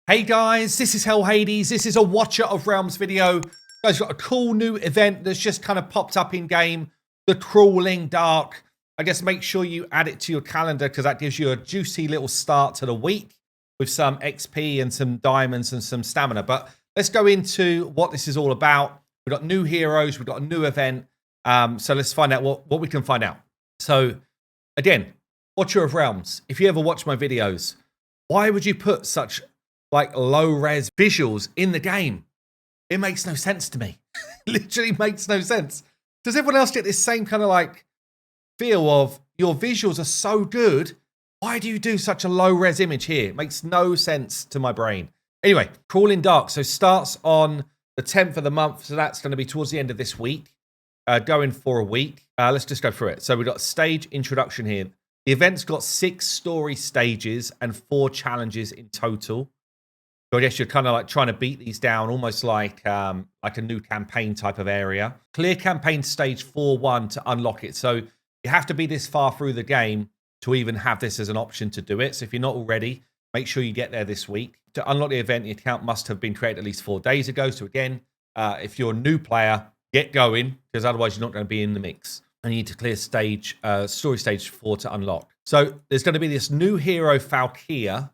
Hey guys, this is Hell Hades. This is a Watcher of Realms video. Guys, got a cool new event that's just kind of popped up in game. The Crawling Dark. I guess make sure you add it to your calendar because that gives you a juicy little start to the week with some XP and some diamonds and some stamina. But let's go into what this is all about. We've got new heroes. We've got a new event. So let's find out what we can find out. So again, Watcher of Realms. If you ever watch my videos, why would you put such like low res visuals in the game? It makes no sense to me. Literally makes no sense. Does everyone else get this same kind of like feel of your visuals are so good? Why do you do such a low res image here? It makes no sense to my brain. Anyway, Crawling Dark. So starts on the 10th of the month. So that's going to be towards the end of this week. Going for a week. Let's just go through it. So we've got stage introduction here. The event's got 6 story stages and 4 challenges in total. So I guess you're kind of like trying to beat these down, almost like a new campaign type of area. Clear campaign stage 4-1 to unlock it. So you have to be this far through the game to even have this as an option to do it. So if you're not already, make sure you get there this week. To unlock the event, the account must have been created at least 4 days ago. So again, if you're a new player, get going because otherwise you're not going to be in the mix. And you need to clear story stage 4 to unlock. So there's going to be this new hero, Valkyria.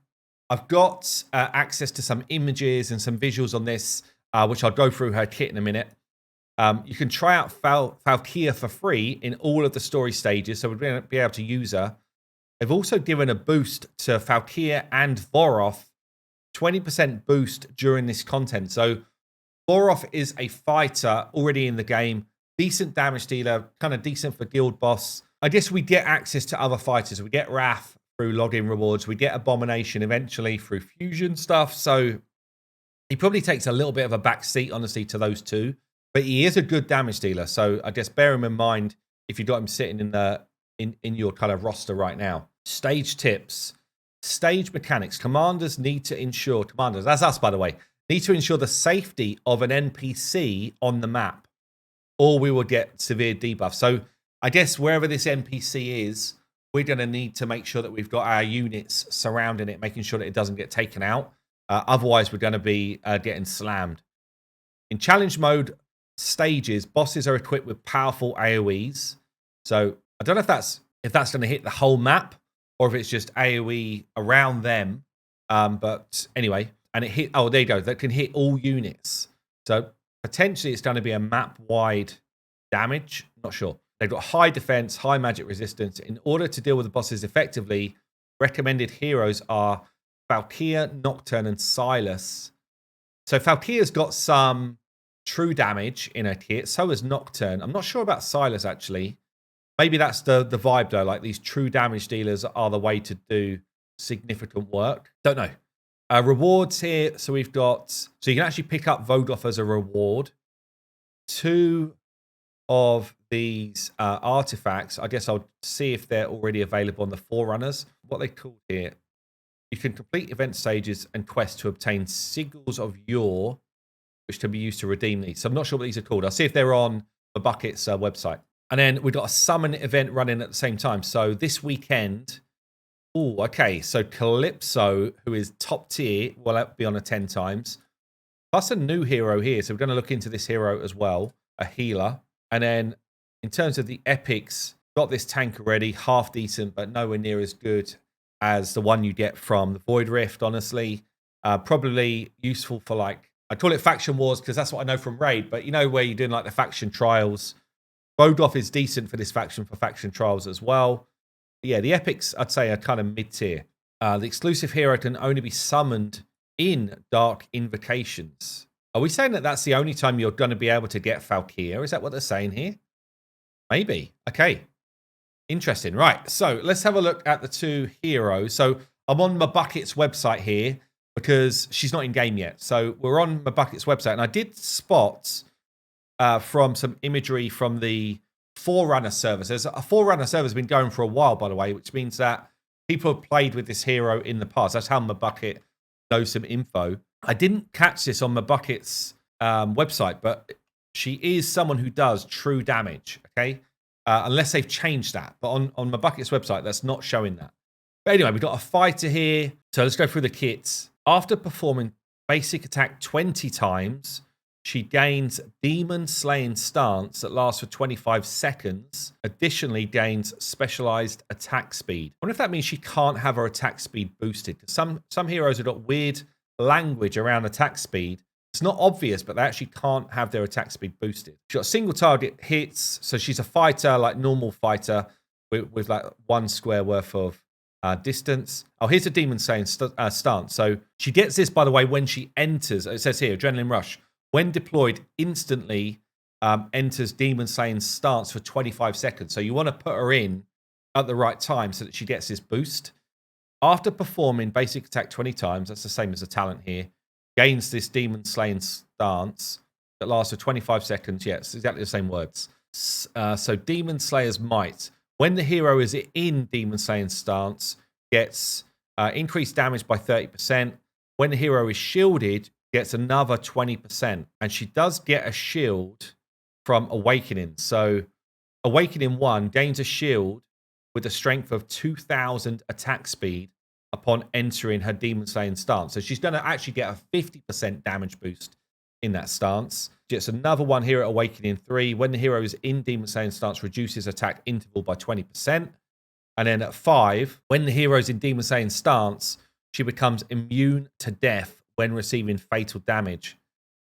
I've got access to some images and some visuals on this, which I'll go through her kit in a minute. You can try out Valkyria for free in all of the story stages, so we're going to be able to use her. They've also given a boost to Valkyria and Voroth, 20% boost during this content. So Voroth is a fighter already in the game, decent damage dealer, kind of decent for guild boss. I guess we get access to other fighters. We get Wrath through login rewards. We get Abomination eventually through fusion stuff. So he probably takes a little bit of a back seat, honestly, to those two. But he is a good damage dealer. So I guess bear him in mind if you've got him sitting in your kind of roster right now. Stage tips. Stage mechanics. Commanders, that's us, by the way, need to ensure the safety of an NPC on the map, or we will get severe debuff. So I guess wherever this NPC is, we're going to need to make sure that we've got our units surrounding it, making sure that it doesn't get taken out. Otherwise, we're going to be getting slammed. In challenge mode stages, bosses are equipped with powerful AoEs. So I don't know if that's going to hit the whole map or if it's just AoE around them. But anyway, and it hit. Oh, there you go. That can hit all units. So potentially, it's going to be a map-wide damage. Not sure. They've got high defense, high magic resistance. In order to deal with the bosses effectively, recommended heroes are Valkyria, Nocturne, and Silas. So Valkyria's got some true damage in her kit. So has Nocturne. I'm not sure about Silas, actually. Maybe that's the vibe, though. Like, these true damage dealers are the way to do significant work. Don't know. Rewards here. So we've got... So you can actually pick up Vodoff as a reward. 2 of these artifacts, I guess I'll see if they're already available on the Forerunners. What they called here. You can complete event stages and quests to obtain sigils of yore, which can be used to redeem these. So I'm not sure what these are called. I'll see if they're on the Bucket's website. And then we've got a summon event running at the same time. So this weekend... Oh, okay. So Calypso, who is top tier, will be on a 10 times. Plus a new hero here. So we're going to look into this hero as well. A healer. And then in terms of the epics, got this tank already. Half decent, but nowhere near as good as the one you get from the Void Rift, honestly. Probably useful for like... I call it Faction Wars because that's what I know from Raid. But you know where you're doing like the faction trials. Vodoff is decent for this faction, for faction trials as well. Yeah, the epics, I'd say, are kind of mid-tier. The exclusive hero can only be summoned in Dark Invocations. Are we saying that that's the only time you're going to be able to get Valkyria? Is that what they're saying here? Maybe. Okay. Interesting. Right, so let's have a look at the 2 heroes. So I'm on Mabucket's website here because she's not in game yet. So we're on Mabucket's website, and I did spot from some imagery from the Forerunner servers. There's a Forerunner server has been going for a while, by the way, which means that people have played with this hero in the past. That's how Mabucket knows some info. I didn't catch this on Mabucket's website, but she is someone who does true damage, okay? Unless they've changed that. But on Mabucket's website, that's not showing that. But anyway, we've got a fighter here. So let's go through the kits. After performing basic attack 20 times, she gains Demon Slaying Stance that lasts for 25 seconds. Additionally, gains specialized attack speed. I wonder if that means she can't have her attack speed boosted. Some heroes have got weird language around attack speed. It's not obvious, but they actually can't have their attack speed boosted. She's got single target hits, so she's a fighter, like normal fighter, with like 1 square worth of distance. Oh, here's a Demon Slaying stance. So she gets this, by the way, when she enters. It says here, Adrenaline Rush. When deployed, instantly enters Demon Slaying stance for 25 seconds. So you want to put her in at the right time so that she gets this boost. After performing basic attack 20 times, that's the same as the talent here, gains this Demon Slaying stance that lasts for 25 seconds. Yeah, it's exactly the same words. So Demon Slayer's Might. When the hero is in Demon Slaying stance, gets increased damage by 30%. When the hero is shielded, gets another 20%. And she does get a shield from Awakening. So Awakening 1 gains a shield with a strength of 2,000 attack speed upon entering her Demon Slaying stance. So she's going to actually get a 50% damage boost in that stance. She gets another one here at Awakening 3. When the hero is in Demon Slaying stance, reduces attack interval by 20%. And then at 5, when the hero is in Demon Slaying stance, she becomes immune to death when receiving fatal damage.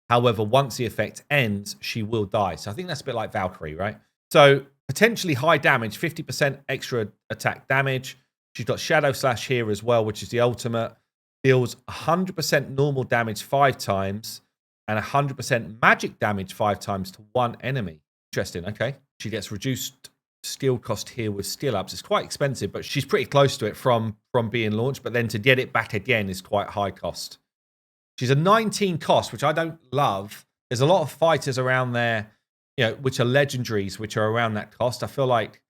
However, once the effect ends, she will die. So I think that's a bit like Valkyrie, right? So potentially high damage, 50% extra attack damage. She's got Shadow Slash here as well, which is the ultimate. Deals 100% normal damage 5 times and 100% magic damage 5 times to one enemy. Interesting, okay. She gets reduced skill cost here with skill ups. It's quite expensive, but she's pretty close to it from being launched. But then to get it back again is quite high cost. She's a 19 cost, which I don't love. There's a lot of fighters around there, which are legendaries, which are around that cost. I feel like,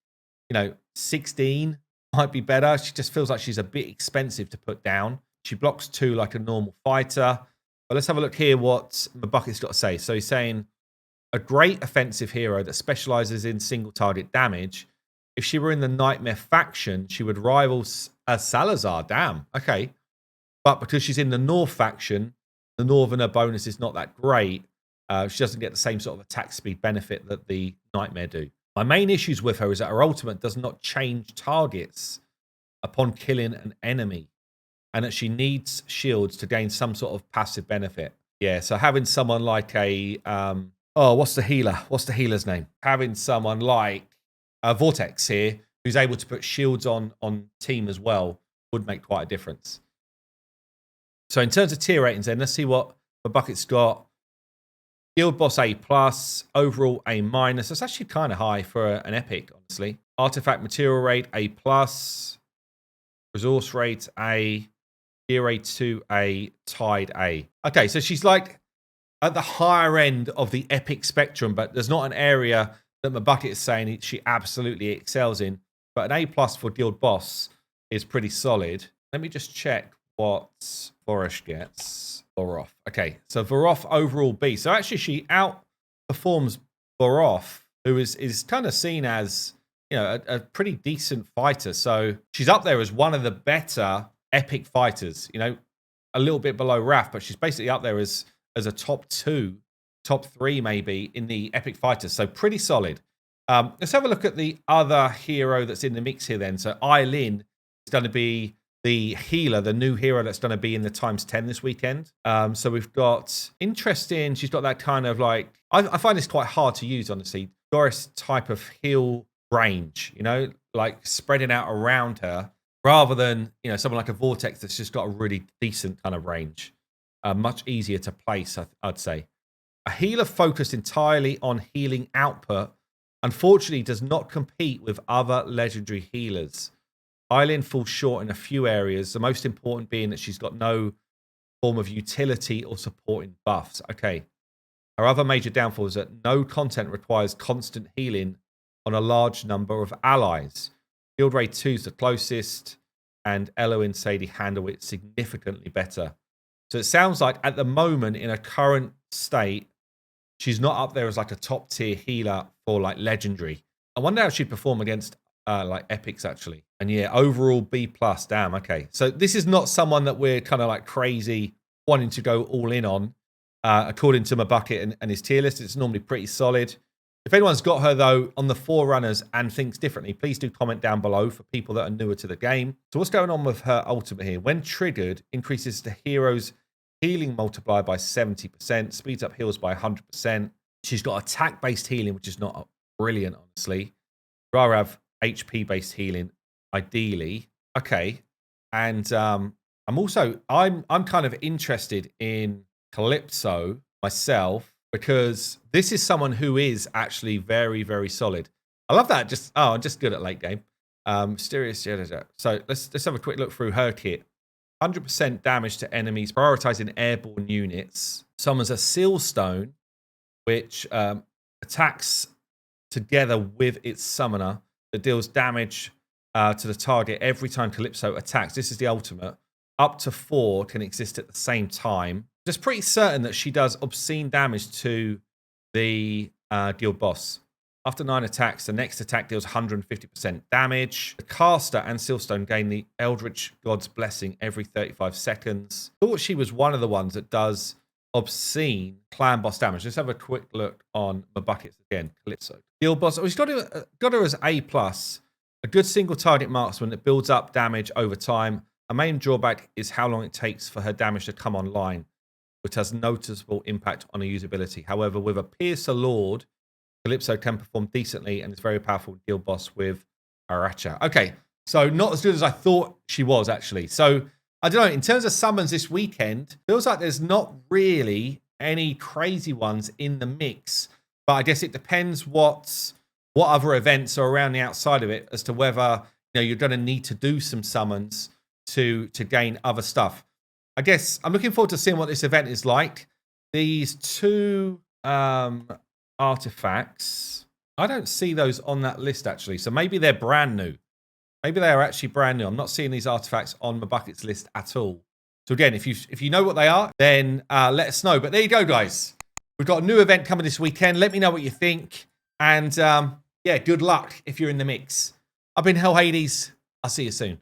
16 might be better. She just feels like she's a bit expensive to put down. She blocks 2 like a normal fighter. But let's have a look here what Mabucket's got to say. So he's saying, a great offensive hero that specializes in single target damage. If she were in the Nightmare faction, she would rival Salazar. Damn. Okay. But because she's in the North faction, the Northerner bonus is not that great. She doesn't get the same sort of attack speed benefit that the Nightmare do. My main issues with her is that her ultimate does not change targets upon killing an enemy, and that she needs shields to gain some sort of passive benefit. Yeah, so having someone like a... what's the healer? What's the healer's name? Having someone like Vortex here, who's able to put shields on team as well, would make quite a difference. So in terms of tier ratings then, let's see what Mabucket's got. Guild Boss A+, overall A-. That's actually kind of high for an epic, honestly. Artifact Material Rate A+, Resource Rate A, Gear Rate 2A, Tide A. Okay, so she's like at the higher end of the epic spectrum, but there's not an area that Mabucket is saying she absolutely excels in. But an A+ for Guild Boss is pretty solid. Let me just check what Vorosh gets. Voroth. Okay, so Voroth overall B. So actually she outperforms Voroth, who is kind of seen as, a pretty decent fighter. So she's up there as one of the better epic fighters, a little bit below Wrath, but she's basically up there as a top 2, top 3 maybe in the epic fighters. So pretty solid. Let's have a look at the other hero that's in the mix here then. So Eileen is going to be the healer, the new hero that's going to be in the ×10 this weekend. So we've got interesting. She's got that kind of like, I find this quite hard to use, honestly. Doris type of heal range, like spreading out around her rather than, someone like a Vortex that's just got a really decent kind of range. Much easier to place, I'd say. A healer focused entirely on healing output, unfortunately, does not compete with other legendary healers. Eileen falls short in a few areas, the most important being that she's got no form of utility or supporting buffs. Okay. Her other major downfall is that no content requires constant healing on a large number of allies. Guild Rate 2 is the closest, and Elo and Sadie handle it significantly better. So it sounds like at the moment, in a current state, she's not up there as like a top tier healer for like legendary. I wonder how she'd perform against like epics actually. And yeah, overall B+. Damn, okay. So this is not someone that we're kind of like crazy wanting to go all in on. According to my bucket and his tier list, it's normally pretty solid. If anyone's got her, though, on the Forerunners and thinks differently, please do comment down below for people that are newer to the game. So what's going on with her ultimate here? When triggered, increases the hero's healing multiplier by 70%, speeds up heals by 100%. She's got attack-based healing, which is not brilliant, honestly. Rather have HP-based healing, ideally. Okay. And I'm kind of interested in Calypso myself, because this is someone who is actually very, very solid. I love that. I'm just good at late game. Mysterious. So let's have a quick look through her kit. 100% damage to enemies, prioritizing airborne units. Summons a Seal Stone, which attacks together with its summoner that deals damage to the target every time Calypso attacks. This is the ultimate. Up to 4 can exist at the same time. Just pretty certain that she does obscene damage to the guild boss. After 9 attacks, the next attack deals 150% damage. The caster and Sealstone gain the Eldritch God's Blessing every 35 seconds. Thought she was one of the ones that does obscene clan boss damage. Let's have a quick look on my buckets again. Calypso. Guild boss. We've got her as A+. A good single target marksman that builds up damage over time. A main drawback is how long it takes for her damage to come online, which has noticeable impact on her usability. However, with a Piercer Lord, Calypso can perform decently and is very powerful guild boss with Aracha. Okay, so not as good as I thought she was, actually. So, I don't know, in terms of summons this weekend, feels like there's not really any crazy ones in the mix. But I guess it depends what other events are around the outside of it as to whether you're going to need to do some summons to gain other stuff. I guess I'm looking forward to seeing what this event is like. These 2 artifacts, I don't see those on that list, actually. So maybe they're brand new. Maybe they are actually brand new. I'm not seeing these artifacts on my buckets list at all. So again, if you know what they are, then let us know. But there you go, guys. We've got a new event coming this weekend. Let me know what you think. And yeah, good luck if you're in the mix. I've been Hell Hades. I'll see you soon.